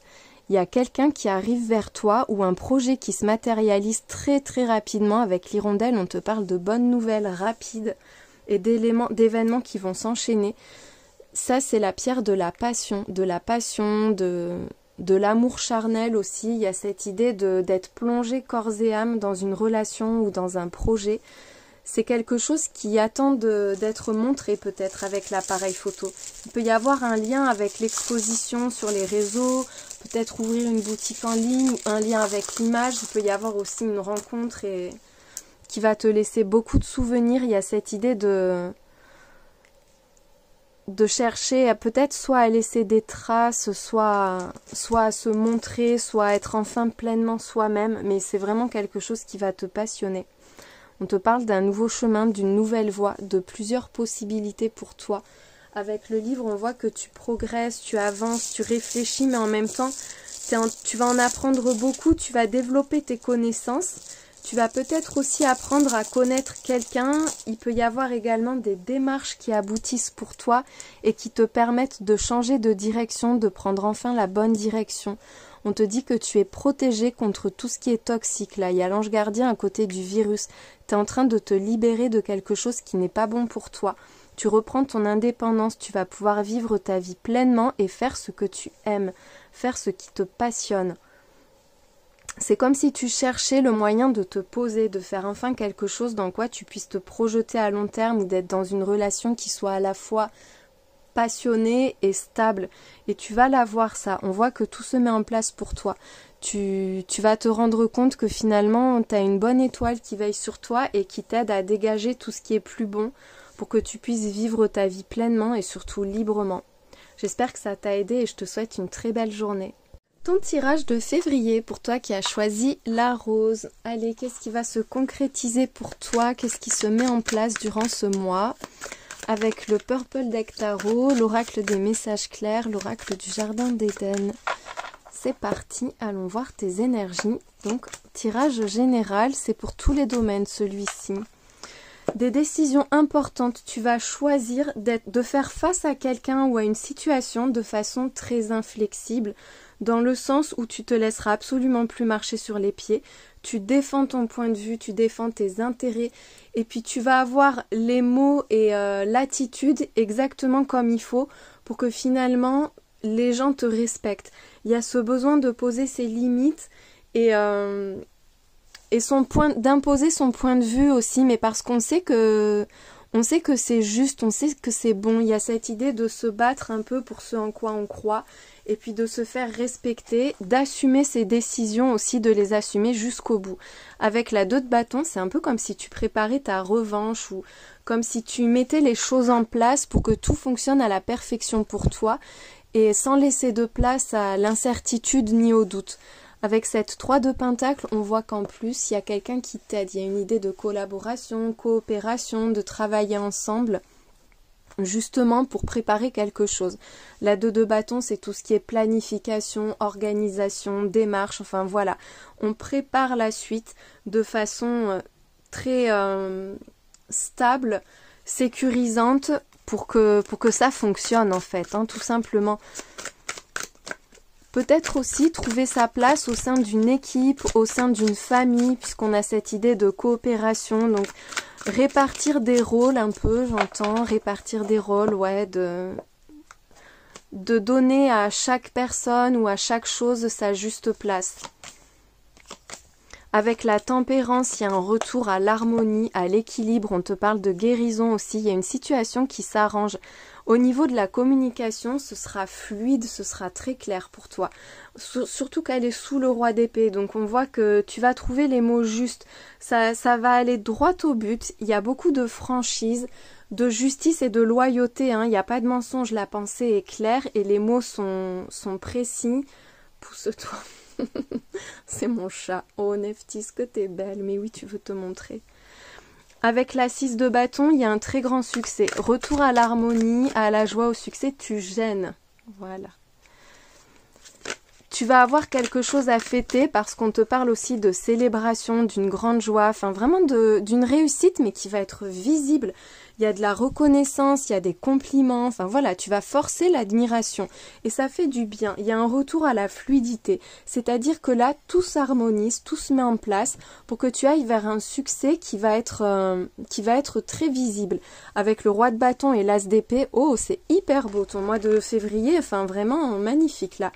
il y a quelqu'un qui arrive vers toi ou un projet qui se matérialise très très rapidement. Avec l'hirondelle, on te parle de bonnes nouvelles rapides et d'événements qui vont s'enchaîner. Ça, c'est la pierre de la passion, de l'amour charnel aussi. Il y a cette idée d'être plongé corps et âme dans une relation ou dans un projet. C'est quelque chose qui attend d'être montré peut-être avec l'appareil photo. Il peut y avoir un lien avec l'exposition sur les réseaux, peut-être ouvrir une boutique en ligne, un lien avec l'image. Il peut y avoir aussi une rencontre qui va te laisser beaucoup de souvenirs. Il y a cette idée de chercher peut-être soit à laisser des traces, soit à se montrer, soit à être enfin pleinement soi-même, mais c'est vraiment quelque chose qui va te passionner. On te parle d'un nouveau chemin, d'une nouvelle voie, de plusieurs possibilités pour toi. Avec le livre, on voit que tu progresses, tu avances, tu réfléchis, mais en même temps, tu vas en apprendre beaucoup, tu vas développer tes connaissances. Tu vas peut-être aussi apprendre à connaître quelqu'un. Il peut y avoir également des démarches qui aboutissent pour toi et qui te permettent de changer de direction, de prendre enfin la bonne direction. On te dit que tu es protégé contre tout ce qui est toxique. Là, il y a l'ange gardien à côté du virus. Tu es en train de te libérer de quelque chose qui n'est pas bon pour toi. Tu reprends ton indépendance, tu vas pouvoir vivre ta vie pleinement et faire ce que tu aimes, faire ce qui te passionne. C'est comme si tu cherchais le moyen de te poser, de faire enfin quelque chose dans quoi tu puisses te projeter à long terme ou d'être dans une relation qui soit à la fois passionnée et stable. Et tu vas l'avoir ça, on voit que tout se met en place pour toi. Tu vas te rendre compte que finalement tu as une bonne étoile qui veille sur toi et qui t'aide à dégager tout ce qui est plus bon pour que tu puisses vivre ta vie pleinement et surtout librement. J'espère que ça t'a aidé et je te souhaite une très belle journée. Ton tirage de février pour toi qui as choisi la rose. Allez, qu'est-ce qui va se concrétiser pour toi? Qu'est-ce qui se met en place durant ce mois? Avec le Purple Deck Tarot, l'oracle des messages clairs, l'oracle du jardin d'Éden. C'est parti, allons voir tes énergies. Donc, tirage général, c'est pour tous les domaines celui-ci. Des décisions importantes, tu vas choisir de faire face à quelqu'un ou à une situation de façon très inflexible, dans le sens où tu te laisseras absolument plus marcher sur les pieds, tu défends ton point de vue, tu défends tes intérêts, et puis tu vas avoir les mots et l'attitude exactement comme il faut pour que finalement les gens te respectent. Il y a ce besoin de poser ses limites et d'imposer son point de vue aussi, mais parce qu'on sait que c'est juste, on sait que c'est bon. Il y a cette idée de se battre un peu pour ce en quoi on croit, et puis de se faire respecter, d'assumer ses décisions aussi, de les assumer jusqu'au bout. Avec la 2 de bâton, c'est un peu comme si tu préparais ta revanche, ou comme si tu mettais les choses en place pour que tout fonctionne à la perfection pour toi, et sans laisser de place à l'incertitude ni au doute. Avec cette 3 de pentacle, on voit qu'en plus, il y a quelqu'un qui t'aide. Il y a une idée de collaboration, coopération, de travailler ensemble, justement pour préparer quelque chose. La 2 de bâton, c'est tout ce qui est planification, organisation, démarche, enfin voilà. On prépare la suite de façon très stable, sécurisante, pour que ça fonctionne en fait, hein, tout simplement. Peut-être aussi trouver sa place au sein d'une équipe, au sein d'une famille, puisqu'on a cette idée de coopération. Donc répartir des rôles un peu, j'entends, répartir des rôles, ouais, de donner à chaque personne ou à chaque chose sa juste place. Avec la tempérance, il y a un retour à l'harmonie, à l'équilibre. On te parle de guérison aussi. Il y a une situation qui s'arrange. Au niveau de la communication, ce sera fluide, ce sera très clair pour toi. Surtout qu'elle est sous le roi d'épée. Donc on voit que tu vas trouver les mots justes. Ça va aller droit au but. Il y a beaucoup de franchise, de justice et de loyauté, hein. Il n'y a pas de mensonge. La pensée est claire et les mots sont précis. Pousse-toi. C'est mon chat. Oh Nephthys, que t'es belle. Mais oui, tu veux te montrer. Avec la 6 de bâton, il y a un très grand succès. Retour à l'harmonie, à la joie, au succès, tu gênes. Voilà. Tu vas avoir quelque chose à fêter parce qu'on te parle aussi de célébration, d'une grande joie, enfin vraiment d'une réussite, mais qui va être visible. Il y a de la reconnaissance, il y a des compliments, enfin voilà, tu vas forcer l'admiration. Et ça fait du bien. Il y a un retour à la fluidité. C'est-à-dire que là, tout s'harmonise, tout se met en place pour que tu ailles vers un succès qui va être très visible. Avec le roi de bâton et l'as d'épée, oh, c'est hyper beau ton mois de février, enfin vraiment magnifique là.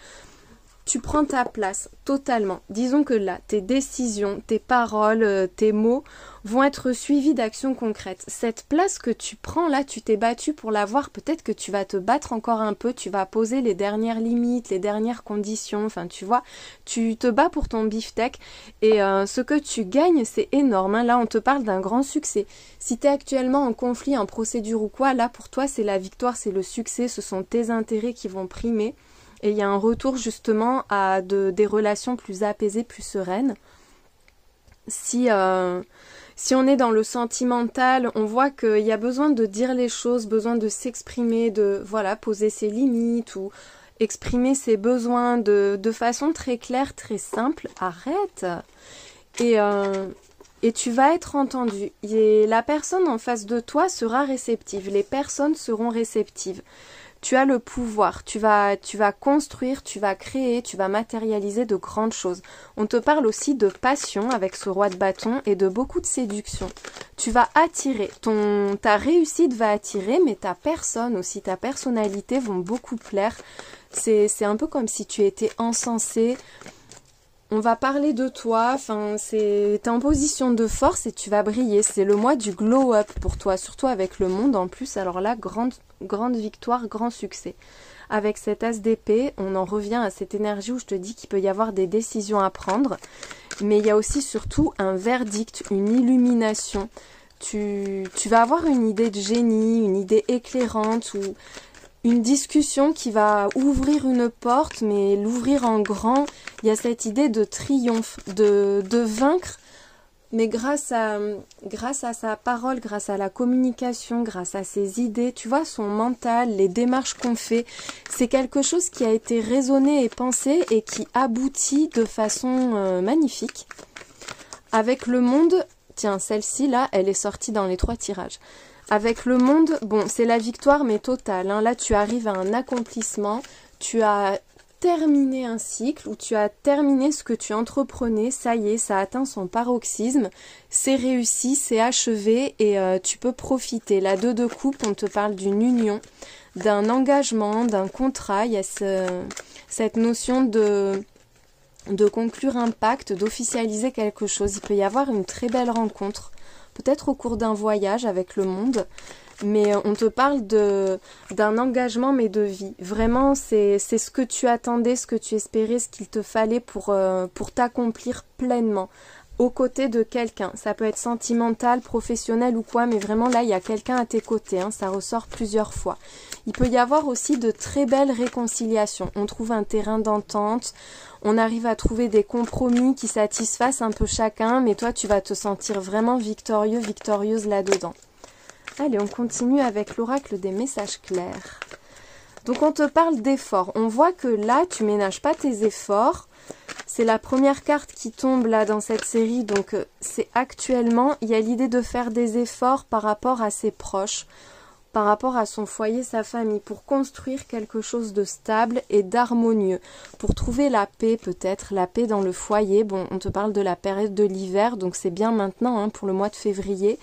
Tu prends ta place totalement. Disons que là, tes décisions, tes paroles, tes mots vont être suivis d'actions concrètes. Cette place que tu prends là, tu t'es battu pour l'avoir. Peut-être que tu vas te battre encore un peu. Tu vas poser les dernières limites, les dernières conditions. Enfin, tu vois, tu te bats pour ton beefsteak. Et ce que tu gagnes, c'est énorme, hein. Là, on te parle d'un grand succès. Si tu es actuellement en conflit, en procédure ou quoi, là, pour toi, c'est la victoire, c'est le succès. Ce sont tes intérêts qui vont primer. Et il y a un retour justement à des relations plus apaisées, plus sereines. Si on est dans le sentimental, on voit qu'il y a besoin de dire les choses, besoin de s'exprimer, de voilà, poser ses limites ou exprimer ses besoins de façon très claire, très simple. Arrête! Et tu vas être entendu. Et la personne en face de toi sera réceptive. Les personnes seront réceptives. Tu as le pouvoir, tu vas construire, tu vas créer, tu vas matérialiser de grandes choses. On te parle aussi de passion avec ce roi de bâton et de beaucoup de séduction. Tu vas attirer, ta réussite va attirer, mais ta personne aussi, ta personnalité vont beaucoup plaire. C'est un peu comme si tu étais encensé. On va parler de toi, enfin, t'es en position de force et tu vas briller. C'est le mois du glow-up pour toi, surtout avec le monde en plus. Alors là, grande victoire, grand succès. Avec cet as d'épée, on en revient à cette énergie où je te dis qu'il peut y avoir des décisions à prendre. Mais il y a aussi surtout un verdict, une illumination. Tu vas avoir une idée de génie, une idée éclairante ou une discussion qui va ouvrir une porte, mais l'ouvrir en grand. Il y a cette idée de triomphe, de vaincre, mais grâce à sa parole, grâce à la communication, grâce à ses idées, tu vois, son mental, les démarches qu'on fait, c'est quelque chose qui a été raisonné et pensé et qui aboutit de façon magnifique. Avec le monde, tiens, celle-ci là, elle est sortie dans les 3 tirages. Avec le monde, bon, c'est la victoire, mais totale, hein. Là, tu arrives à un accomplissement. Tu as terminé un cycle, où tu as terminé ce que tu entreprenais, ça y est, ça a atteint son paroxysme, c'est réussi, c'est achevé et tu peux profiter. La 2 de coupe, on te parle d'une union, d'un engagement, d'un contrat, il y a cette notion de conclure un pacte, d'officialiser quelque chose. Il peut y avoir une très belle rencontre, peut-être au cours d'un voyage avec le monde, mais on te parle d'un engagement mais de vie. Vraiment, c'est ce que tu attendais, ce que tu espérais, ce qu'il te fallait pour t'accomplir pleinement, aux côtés de quelqu'un. Ça peut être sentimental, professionnel ou quoi, mais vraiment là, il y a quelqu'un à tes côtés, hein, ça ressort plusieurs fois. Il peut y avoir aussi de très belles réconciliations. On trouve un terrain d'entente, on arrive à trouver des compromis qui satisfassent un peu chacun, mais toi, tu vas te sentir vraiment victorieux, victorieuse là-dedans. Allez, on continue avec l'oracle des messages clairs. Donc, on te parle d'efforts. On voit que là, tu ménages pas tes efforts. C'est la première carte qui tombe là dans cette série. Donc, c'est actuellement, il y a l'idée de faire des efforts par rapport à ses proches, par rapport à son foyer, sa famille, pour construire quelque chose de stable et d'harmonieux, pour trouver la paix peut-être, la paix dans le foyer. Bon, on te parle de la période de l'hiver, donc c'est bien maintenant, hein, pour le mois de février.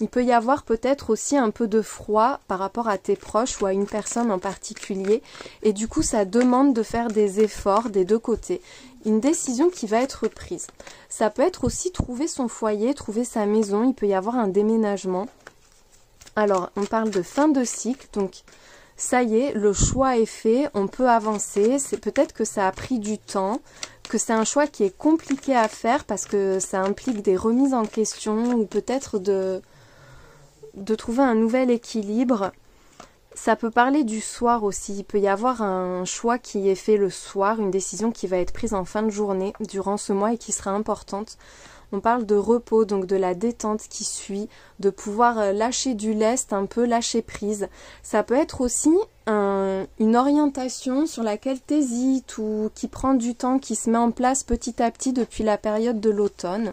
Il peut y avoir peut-être aussi un peu de froid par rapport à tes proches ou à une personne en particulier. Et du coup, ça demande de faire des efforts des deux côtés. Une décision qui va être prise. Ça peut être aussi trouver son foyer, trouver sa maison. Il peut y avoir un déménagement. Alors, on parle de fin de cycle. Donc, ça y est, le choix est fait. On peut avancer. C'est peut-être que ça a pris du temps, que c'est un choix qui est compliqué à faire parce que ça implique des remises en question ou peut-être de trouver un nouvel équilibre. Ça peut parler du soir aussi. Il peut y avoir un choix qui est fait le soir, une décision qui va être prise en fin de journée durant ce mois et qui sera importante. On parle de repos, donc de la détente qui suit, de pouvoir lâcher du lest, un peu lâcher prise. Ça peut être aussi une orientation sur laquelle tu hésites ou qui prend du temps, qui se met en place petit à petit depuis la période de l'automne.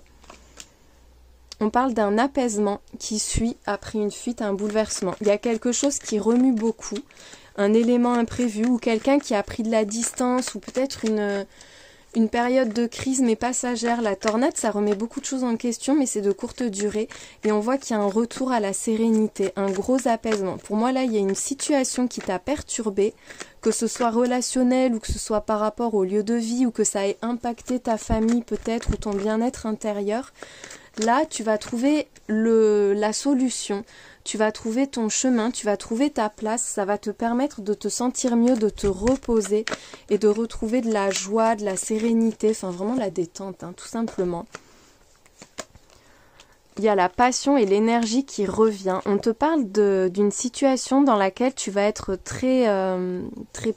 On parle d'un apaisement qui suit après une fuite, un bouleversement. Il y a quelque chose qui remue beaucoup, un élément imprévu ou quelqu'un qui a pris de la distance ou peut-être une période de crise mais passagère. La tornade, ça remet beaucoup de choses en question mais c'est de courte durée et on voit qu'il y a un retour à la sérénité, un gros apaisement. Pour moi là, il y a une situation qui t'a perturbé, que ce soit relationnel ou que ce soit par rapport au lieu de vie ou que ça ait impacté ta famille peut-être ou ton bien-être intérieur. Là, tu vas trouver la solution, tu vas trouver ton chemin, tu vas trouver ta place. Ça va te permettre de te sentir mieux, de te reposer et de retrouver de la joie, de la sérénité, enfin vraiment la détente, hein, tout simplement. Il y a la passion et l'énergie qui revient. On te parle d'une situation dans laquelle tu vas être très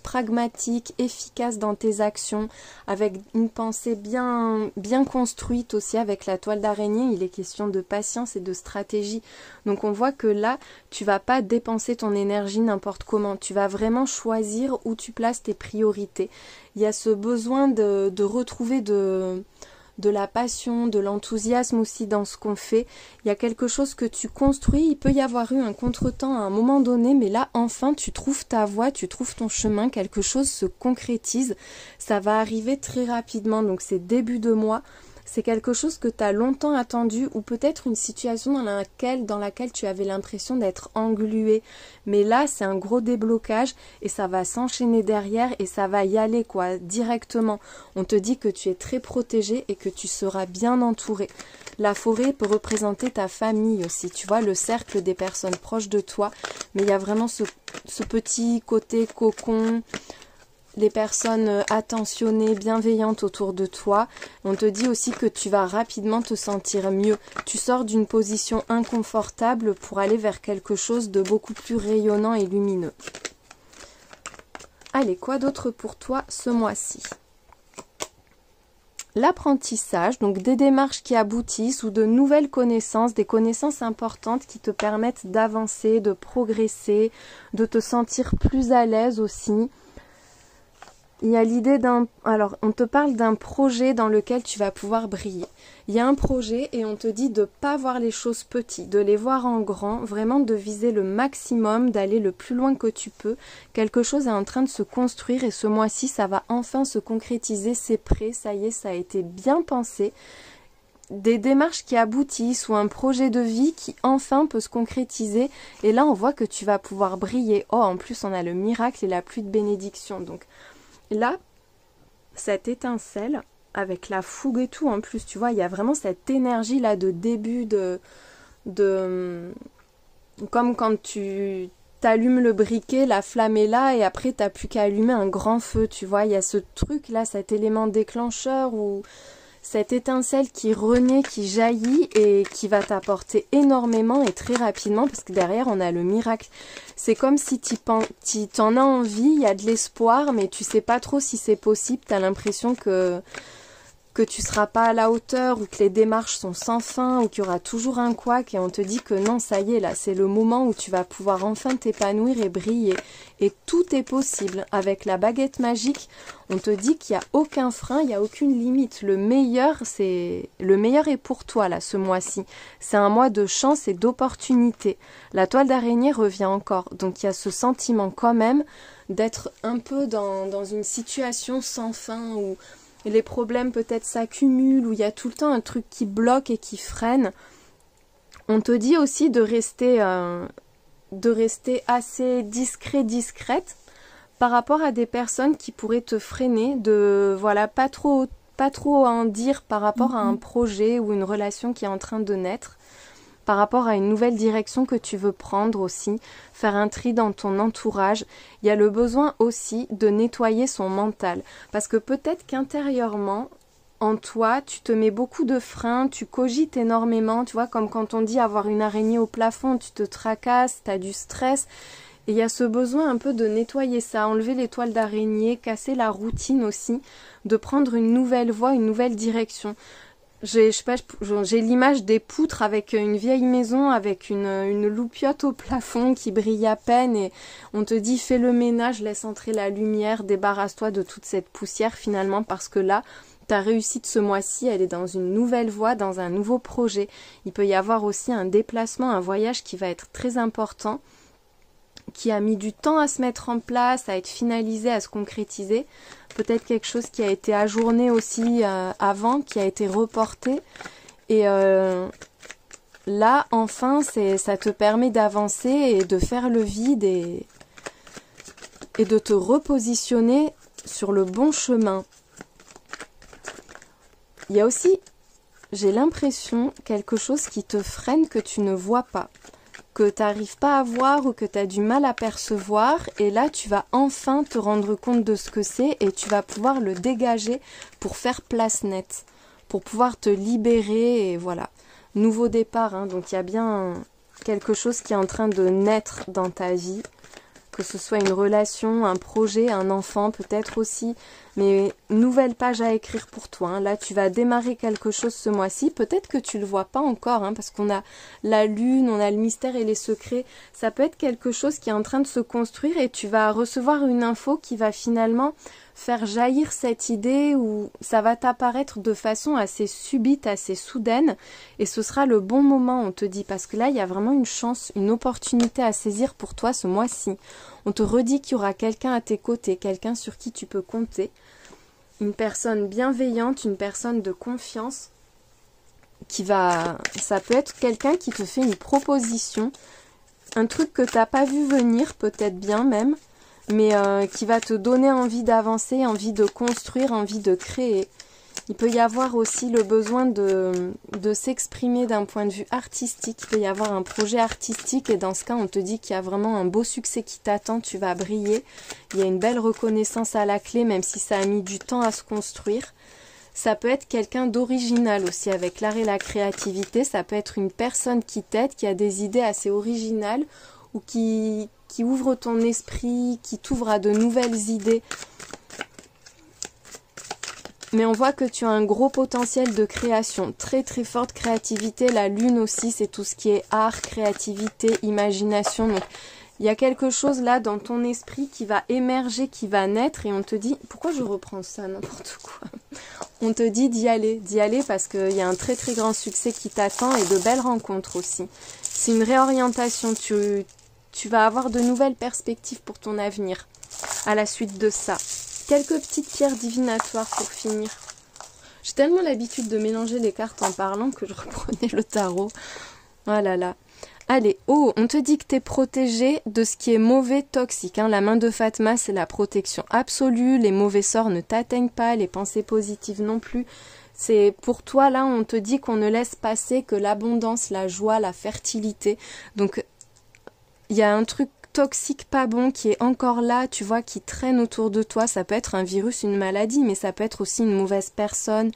pragmatique, efficace dans tes actions, avec une pensée bien construite aussi avec la toile d'araignée. Il est question de patience et de stratégie. Donc on voit que là, tu vas pas dépenser ton énergie n'importe comment. Tu vas vraiment choisir où tu places tes priorités. Il y a ce besoin de retrouver de la passion, de l'enthousiasme aussi dans ce qu'on fait. Il y a quelque chose que tu construis. Il peut y avoir eu un contretemps à un moment donné, mais là, enfin, tu trouves ta voie, tu trouves ton chemin, quelque chose se concrétise. Ça va arriver très rapidement, donc c'est début de mois. C'est quelque chose que tu as longtemps attendu ou peut-être une situation dans laquelle tu avais l'impression d'être englué. Mais là, c'est un gros déblocage et ça va s'enchaîner derrière et ça va y aller quoi, directement. On te dit que tu es très protégé et que tu seras bien entouré. La forêt peut représenter ta famille aussi, tu vois, le cercle des personnes proches de toi. Mais il y a vraiment ce petit côté cocon, les personnes attentionnées, bienveillantes autour de toi. On te dit aussi que tu vas rapidement te sentir mieux. Tu sors d'une position inconfortable pour aller vers quelque chose de beaucoup plus rayonnant et lumineux. Allez, quoi d'autre pour toi ce mois-ci? L'apprentissage, donc des démarches qui aboutissent ou de nouvelles connaissances, des connaissances importantes qui te permettent d'avancer, de progresser, de te sentir plus à l'aise aussi. il y a l'idée d'un... Alors, on te parle d'un projet dans lequel tu vas pouvoir briller. Il y a un projet et on te dit de ne pas voir les choses petites, de les voir en grand, vraiment de viser le maximum, d'aller le plus loin que tu peux. Quelque chose est en train de se construire et ce mois-ci, ça va enfin se concrétiser, c'est prêt, ça y est, ça a été bien pensé. Des démarches qui aboutissent ou un projet de vie qui enfin peut se concrétiser. Et là, on voit que tu vas pouvoir briller. Oh, en plus, on a le miracle et la pluie de bénédiction. Donc là, cette étincelle, avec la fougue et tout, en plus, tu vois, il y a vraiment cette énergie là de début comme quand tu t'allumes le briquet, la flamme est là et après, t'as plus qu'à allumer un grand feu, tu vois. Il y a ce truc là, cet élément déclencheur ou cette étincelle qui renaît, qui jaillit et qui va t'apporter énormément et très rapidement parce que derrière on a le miracle. C'est comme si t'en as envie, il y a de l'espoir mais tu sais pas trop si c'est possible, t'as l'impression que tu seras pas à la hauteur ou que les démarches sont sans fin ou qu'il y aura toujours un couac et on te dit que non, ça y est, là, c'est le moment où tu vas pouvoir enfin t'épanouir et briller. Et tout est possible. Avec la baguette magique, on te dit qu'il n'y a aucun frein, il n'y a aucune limite. Le meilleur est pour toi, là, ce mois-ci. C'est un mois de chance et d'opportunité. La toile d'araignée revient encore. Donc, il y a ce sentiment quand même d'être un peu dans une situation sans fin où les problèmes peut-être s'accumulent, où il y a tout le temps un truc qui bloque et qui freine. On te dit aussi de rester assez discrète par rapport à des personnes qui pourraient te freiner, de voilà, pas trop en dire par rapport à un projet ou une relation qui est en train de naître. Par rapport à une nouvelle direction que tu veux prendre aussi, faire un tri dans ton entourage. Il y a le besoin aussi de nettoyer son mental. Parce que peut-être qu'intérieurement, en toi, tu te mets beaucoup de freins, tu cogites énormément, tu vois, comme quand on dit avoir une araignée au plafond, tu te tracasses, tu as du stress. Et il y a ce besoin un peu de nettoyer ça, enlever les toiles d'araignée, casser la routine aussi, de prendre une nouvelle voie, une nouvelle direction. J'ai l'image des poutres avec une vieille maison, avec une loupiote au plafond qui brille à peine et on te dit fais le ménage, laisse entrer la lumière, débarrasse-toi de toute cette poussière finalement parce que là, ta réussite ce mois-ci, elle est dans une nouvelle voie, dans un nouveau projet. Il peut y avoir aussi un déplacement, un voyage qui va être très important, qui a mis du temps à se mettre en place, à être finalisé, à se concrétiser. Peut-être quelque chose qui a été ajourné aussi avant, qui a été reporté. Et là, enfin, ça te permet d'avancer et de faire le vide et de te repositionner sur le bon chemin. Il y a aussi, j'ai l'impression, quelque chose qui te freine que tu ne vois pas, que tu n'arrives pas à voir ou que tu as du mal à percevoir. Et là, tu vas enfin te rendre compte de ce que c'est et tu vas pouvoir le dégager pour faire place nette, pour pouvoir te libérer et voilà. Nouveau départ, hein, donc il y a bien quelque chose qui est en train de naître dans ta vie, que ce soit une relation, un projet, un enfant peut-être aussi, mais nouvelle page à écrire pour toi. Hein. Là, tu vas démarrer quelque chose ce mois-ci. Peut-être que tu le vois pas encore, hein, parce qu'on a la lune, on a le mystère et les secrets. Ça peut être quelque chose qui est en train de se construire et tu vas recevoir une info qui va finalement faire jaillir cette idée ou ça va t'apparaître de façon assez subite, assez soudaine et ce sera le bon moment, on te dit, parce que là, il y a vraiment une chance, une opportunité à saisir pour toi ce mois-ci. On te redit qu'il y aura quelqu'un à tes côtés, quelqu'un sur qui tu peux compter, une personne bienveillante, une personne de confiance ça peut être quelqu'un qui te fait une proposition, un truc que tu n'as pas vu venir, peut-être bien même, mais qui va te donner envie d'avancer, envie de construire, envie de créer. Il peut y avoir aussi le besoin de s'exprimer d'un point de vue artistique. Il peut y avoir un projet artistique et dans ce cas, on te dit qu'il y a vraiment un beau succès qui t'attend, tu vas briller. Il y a une belle reconnaissance à la clé, même si ça a mis du temps à se construire. Ça peut être quelqu'un d'original aussi avec l'art et la créativité. Ça peut être une personne qui t'aide, qui a des idées assez originales ou qui ouvre ton esprit, qui t'ouvre à de nouvelles idées. Mais on voit que tu as un gros potentiel de création, très très forte créativité. La lune aussi, c'est tout ce qui est art, créativité, imagination. Donc, Il y a quelque chose là dans ton esprit qui va émerger, qui va naître et on te dit, pourquoi je reprends ça, n'importe quoi. On te dit d'y aller parce qu'il y a un très très grand succès qui t'attend et de belles rencontres aussi. C'est une réorientation, tu vas avoir de nouvelles perspectives pour ton avenir à la suite de ça. Quelques petites pierres divinatoires pour finir. J'ai tellement l'habitude de mélanger les cartes en parlant que je reprenais le tarot. Oh là là. Allez, oh, on te dit que tu es protégé de ce qui est mauvais, toxique. Hein. La main de Fatma, c'est la protection absolue. Les mauvais sorts ne t'atteignent pas, les pensées positives non plus. C'est pour toi, là, on te dit qu'on ne laisse passer que l'abondance, la joie, la fertilité. Donc, il y a un truc toxique pas bon qui est encore là, tu vois, qui traîne autour de toi. Ça peut être un virus, une maladie, mais ça peut être aussi une mauvaise personne,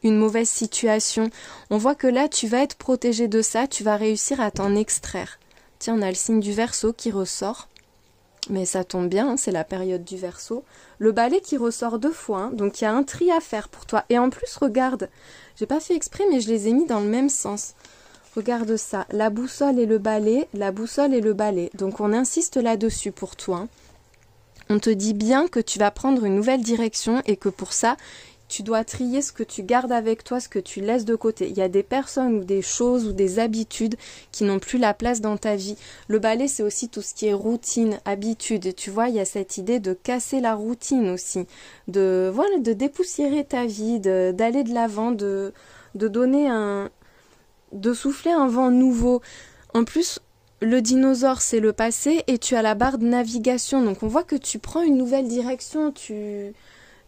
une mauvaise situation. On voit que là, tu vas être protégé de ça, tu vas réussir à t'en extraire. Tiens, on a le signe du Verseau qui ressort. Mais ça tombe bien, hein, c'est la période du Verseau. Le balai qui ressort 2 fois, hein, donc il y a un tri à faire pour toi. Et en plus, regarde, j'ai pas fait exprès, mais je les ai mis dans le même sens. Regarde ça, la boussole et le balai, la boussole et le balai. Donc on insiste là-dessus pour toi. Hein. On te dit bien que tu vas prendre une nouvelle direction et que pour ça, tu dois trier ce que tu gardes avec toi, ce que tu laisses de côté. Il y a des personnes ou des choses ou des habitudes qui n'ont plus la place dans ta vie. Le balai, c'est aussi tout ce qui est routine, habitude. Et tu vois, il y a cette idée de casser la routine aussi, de dépoussiérer ta vie, d'aller de l'avant, de donner de souffler un vent nouveau. En plus, le dinosaure, c'est le passé et tu as la barre de navigation. Donc on voit que tu prends une nouvelle direction, tu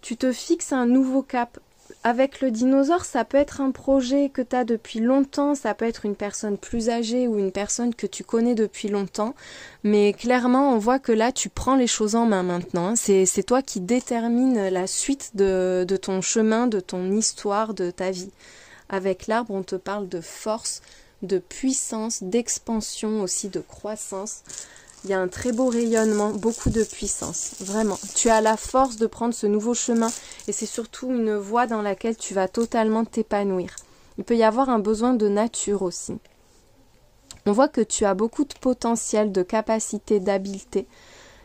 te fixes un nouveau cap. Avec le dinosaure, ça peut être un projet que tu as depuis longtemps, ça peut être une personne plus âgée ou une personne que tu connais depuis longtemps. Mais clairement, on voit que là, tu prends les choses en main maintenant. Hein. C'est toi qui détermine la suite de ton chemin, de ton histoire, de ta vie. Avec l'arbre, on te parle de force, de puissance, d'expansion aussi, de croissance. Il y a un très beau rayonnement, beaucoup de puissance, vraiment. Tu as la force de prendre ce nouveau chemin et c'est surtout une voie dans laquelle tu vas totalement t'épanouir. Il peut y avoir un besoin de nature aussi. On voit que tu as beaucoup de potentiel, de capacité, d'habileté.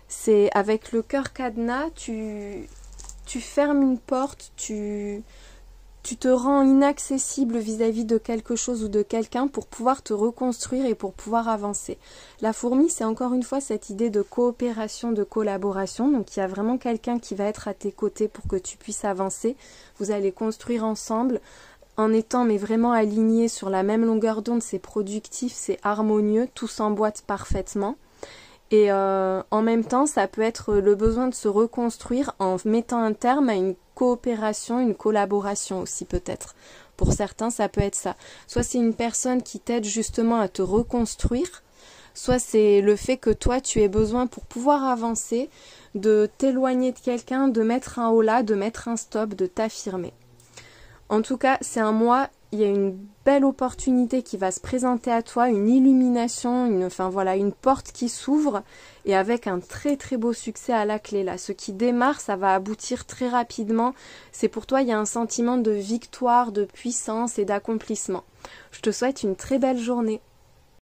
C'est avec le cœur cadenas, tu fermes une porte, tu te rends inaccessible vis-à-vis de quelque chose ou de quelqu'un pour pouvoir te reconstruire et pour pouvoir avancer. La fourmi, c'est encore une fois cette idée de coopération, de collaboration. Donc il y a vraiment quelqu'un qui va être à tes côtés pour que tu puisses avancer. Vous allez construire ensemble en étant mais vraiment alignés sur la même longueur d'onde. C'est productif, c'est harmonieux, tout s'emboîte parfaitement. Et en même temps, ça peut être le besoin de se reconstruire en mettant un terme à une coopération, une collaboration aussi peut-être. Pour certains, ça peut être ça. Soit c'est une personne qui t'aide justement à te reconstruire, soit c'est le fait que toi, tu aies besoin pour pouvoir avancer, de t'éloigner de quelqu'un, de mettre un holà, de mettre un stop, de t'affirmer. En tout cas, c'est un mois, il y a une belle opportunité qui va se présenter à toi, une illumination, une porte qui s'ouvre et avec un très très beau succès à la clé là. Ce qui démarre, ça va aboutir très rapidement. C'est pour toi, il y a un sentiment de victoire, de puissance et d'accomplissement. Je te souhaite une très belle journée.